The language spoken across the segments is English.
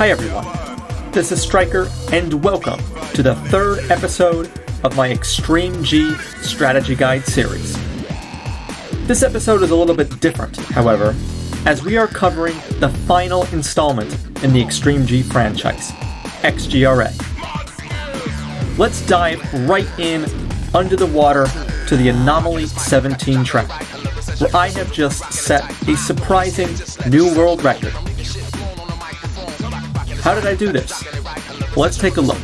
Hi everyone, this is Striker and welcome to the third episode of my XGRA Strategy Guide series. This episode is a little bit different, however, as we are covering the final installment in the XGRA franchise, XGRA. Let's dive right in under the water to the Anomaly 17 track, where I have just set a surprising new world record. How did I do this? Let's take a look.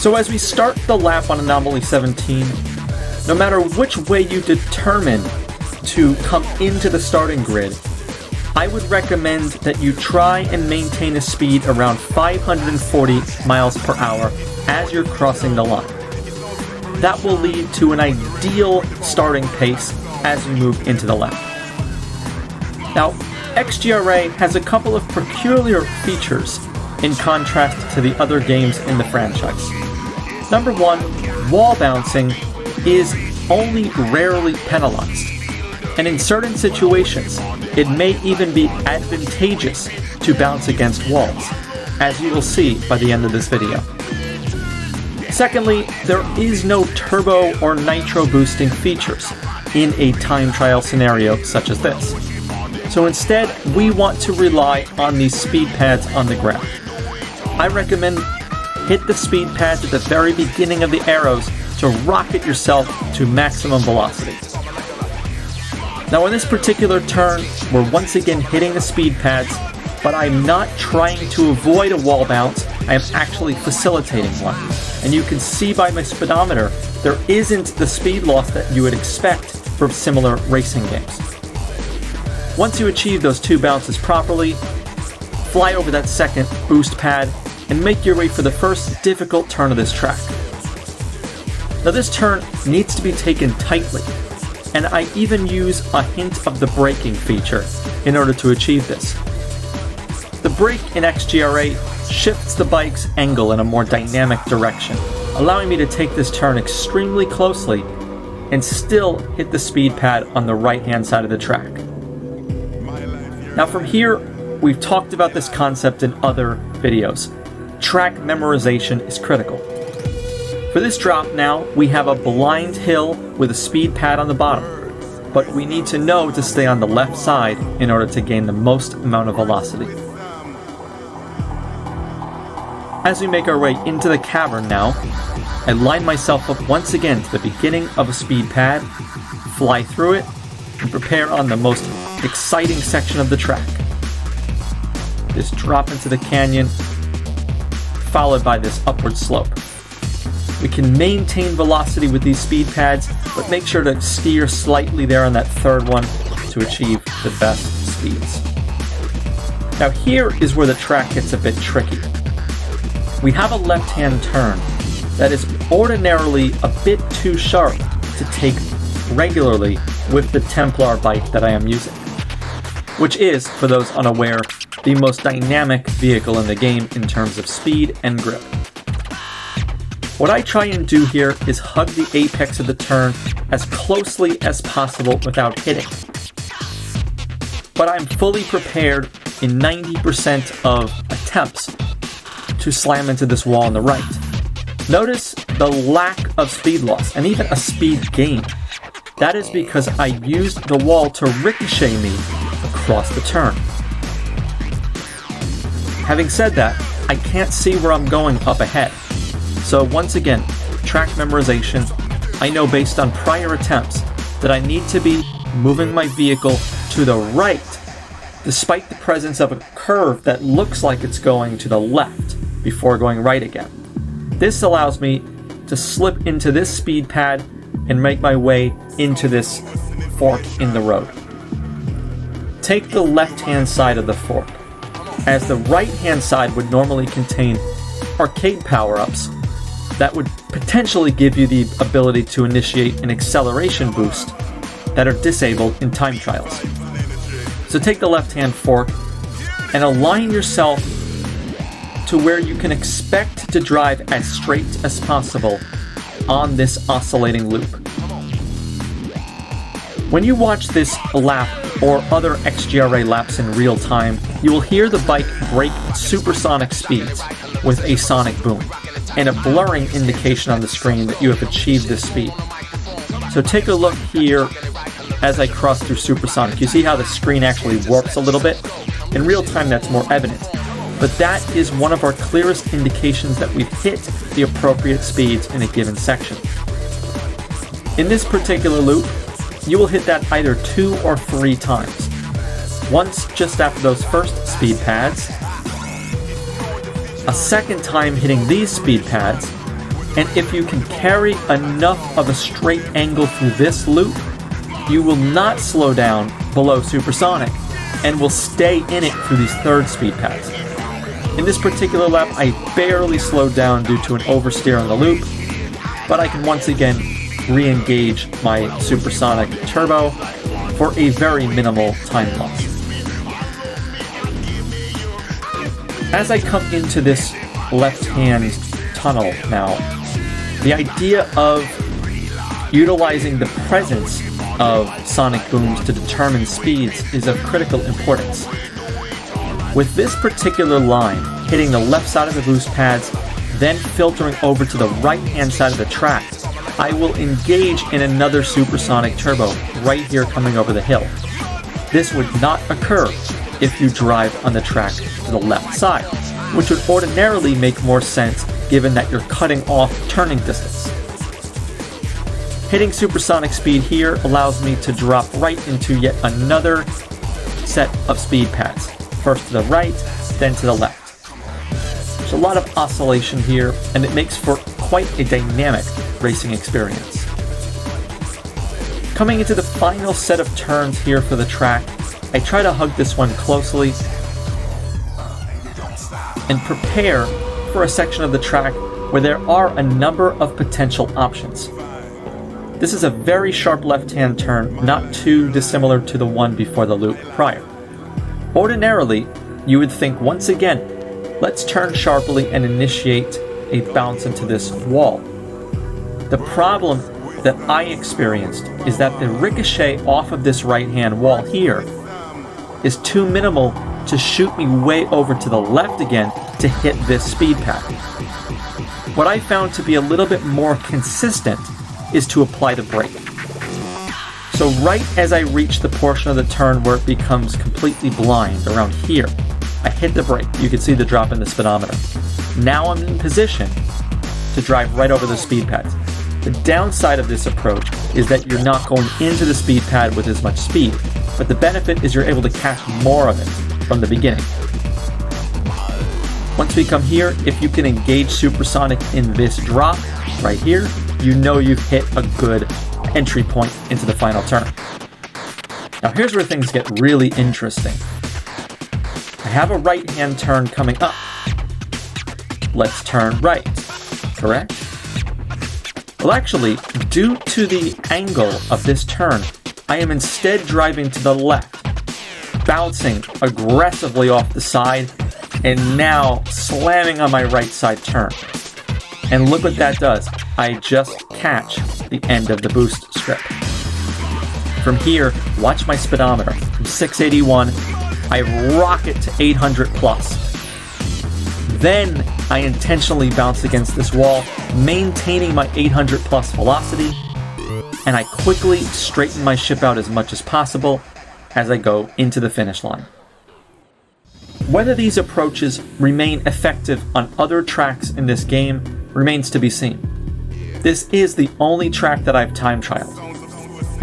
So as we start the lap on Anomaly 17, no matter which way you determine to come into the starting grid, I would recommend that you try and maintain a speed around 540 miles per hour as you're crossing the line. That will lead to an ideal starting pace as you move into the lap. Now, XGRA has a couple of peculiar features in contrast to the other games in the franchise. Number one, wall bouncing is only rarely penalized, and in certain situations, it may even be advantageous to bounce against walls, as you will see by the end of this video. Secondly, there is no turbo or nitro boosting features in a time trial scenario such as this. So instead, we want to rely on these speed pads on the ground. I recommend hit the speed pads at the very beginning of the arrows to rocket yourself to maximum velocity. Now in this particular turn, we're once again hitting the speed pads, but I'm not trying to avoid a wall bounce, I am actually facilitating one. And you can see by my speedometer, there isn't the speed loss that you would expect from similar racing games. Once you achieve those two bounces properly, fly over that second boost pad, and make your way for the first difficult turn of this track. Now this turn needs to be taken tightly, and I even use a hint of the braking feature in order to achieve this. The brake in XGRA shifts the bike's angle in a more dynamic direction, allowing me to take this turn extremely closely and still hit the speed pad on the right-hand side of the track. Now from here, we've talked about this concept in other videos. Track memorization is critical. For this drop now, we have a blind hill with a speed pad on the bottom, but we need to know to stay on the left side in order to gain the most amount of velocity. As we make our way into the cavern now, I line myself up once again to the beginning of a speed pad, fly through it, and prepare on the most exciting section of the track. This drop into the canyon, followed by this upward slope. We can maintain velocity with these speed pads, but make sure to steer slightly there on that third one to achieve the best speeds. Now here is where the track gets a bit tricky. We have a left-hand turn that is ordinarily a bit too sharp to take regularly with the Templar bike that I am using, which is, for those unaware, the most dynamic vehicle in the game in terms of speed and grip. What I try and do here is hug the apex of the turn as closely as possible without hitting. But I'm fully prepared in 90% of attempts to slam into this wall on the right. Notice the lack of speed loss and even a speed gain. That is because I used the wall to ricochet me across the turn. Having said that, I can't see where I'm going up ahead. So once again, track memorization, I know based on prior attempts that I need to be moving my vehicle to the right, despite the presence of a curve that looks like it's going to the left before going right again. This allows me to slip into this speed pad and make my way into this fork in the road. Take the left-hand side of the fork, as the right-hand side would normally contain arcade power-ups that would potentially give you the ability to initiate an acceleration boost that are disabled in time trials. So take the left-hand fork and align yourself to where you can expect to drive as straight as possible on this oscillating loop. When you watch this lap or other XGRA laps in real time, you will hear the bike break supersonic speeds with a sonic boom and a blurring indication on the screen that you have achieved this speed. So take a look here as I cross through supersonic. You see how the screen actually warps a little bit? In real time, that's more evident. But that is one of our clearest indications that we've hit the appropriate speeds in a given section. In this particular loop, you will hit that either 2 or 3 times. Once just after those first speed pads, a second time hitting these speed pads, and if you can carry enough of a straight angle through this loop, you will not slow down below supersonic and will stay in it through these third speed pads. In this particular lap, I barely slowed down due to an oversteer on the loop, but I can once again re-engage my supersonic turbo for a very minimal time loss. As I come into this left-hand tunnel now, the idea of utilizing the presence of sonic booms to determine speeds is of critical importance. With this particular line hitting the left side of the boost pads, then filtering over to the right-hand side of the track, I will engage in another supersonic turbo right here coming over the hill. This would not occur if you drive on the track to the left side, which would ordinarily make more sense given that you're cutting off turning distance. Hitting supersonic speed here allows me to drop right into yet another set of speed pads. First to the right, then to the left. There's a lot of oscillation here, and it makes for quite a dynamic racing experience. Coming into the final set of turns here for the track, I try to hug this one closely and prepare for a section of the track where there are a number of potential options. This is a very sharp left-hand turn, not too dissimilar to the one before the loop prior. Ordinarily, you would think once again, let's turn sharply and initiate a bounce into this wall. The problem that I experienced is that the ricochet off of this right-hand wall here is too minimal to shoot me way over to the left again to hit this speed pad. What I found to be a little bit more consistent is to apply the brake. So right as I reach the portion of the turn where it becomes completely blind, around here, I hit the brake. You can see the drop in the speedometer. Now I'm in position to drive right over the speed pads. The downside of this approach is that you're not going into the speed pad with as much speed, but the benefit is you're able to catch more of it from the beginning. Once we come here, if you can engage supersonic in this drop right here, you know you've hit a good entry point into the final turn. Now here's where things get really interesting. I have a right-hand turn coming up. Let's turn right, correct? Well, actually, due to the angle of this turn, I am instead driving to the left, bouncing aggressively off the side, and now slamming on my right side turn. And look what that does. I just catch the end of the boost strip. From here, watch my speedometer. From 681, I rocket to 800 plus. Then I intentionally bounce against this wall, maintaining my 800 plus velocity, and I quickly straighten my ship out as much as possible as I go into the finish line. Whether these approaches remain effective on other tracks in this game remains to be seen. This is the only track that I've time trialed,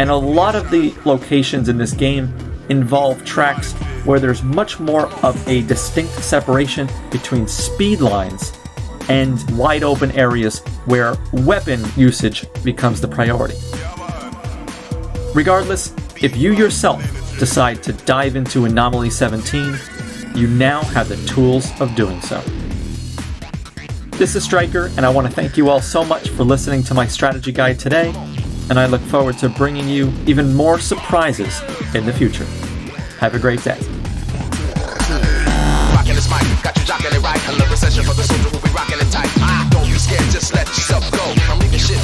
and a lot of the locations in this game involve tracks where there's much more of a distinct separation between speed lines and wide open areas where weapon usage becomes the priority. Regardless, if you yourself decide to dive into Anomaly 17, you now have the tools of doing so. This is Striker, and I want to thank you all so much for listening to my strategy guide today, and I look forward to bringing you even more surprises in the future. Have a great day. Rockin' this mic, got you jockin' it right. I love the session for the soldier who be rockin' it tight. Don't be scared, just let yourself go. I'm leaving shit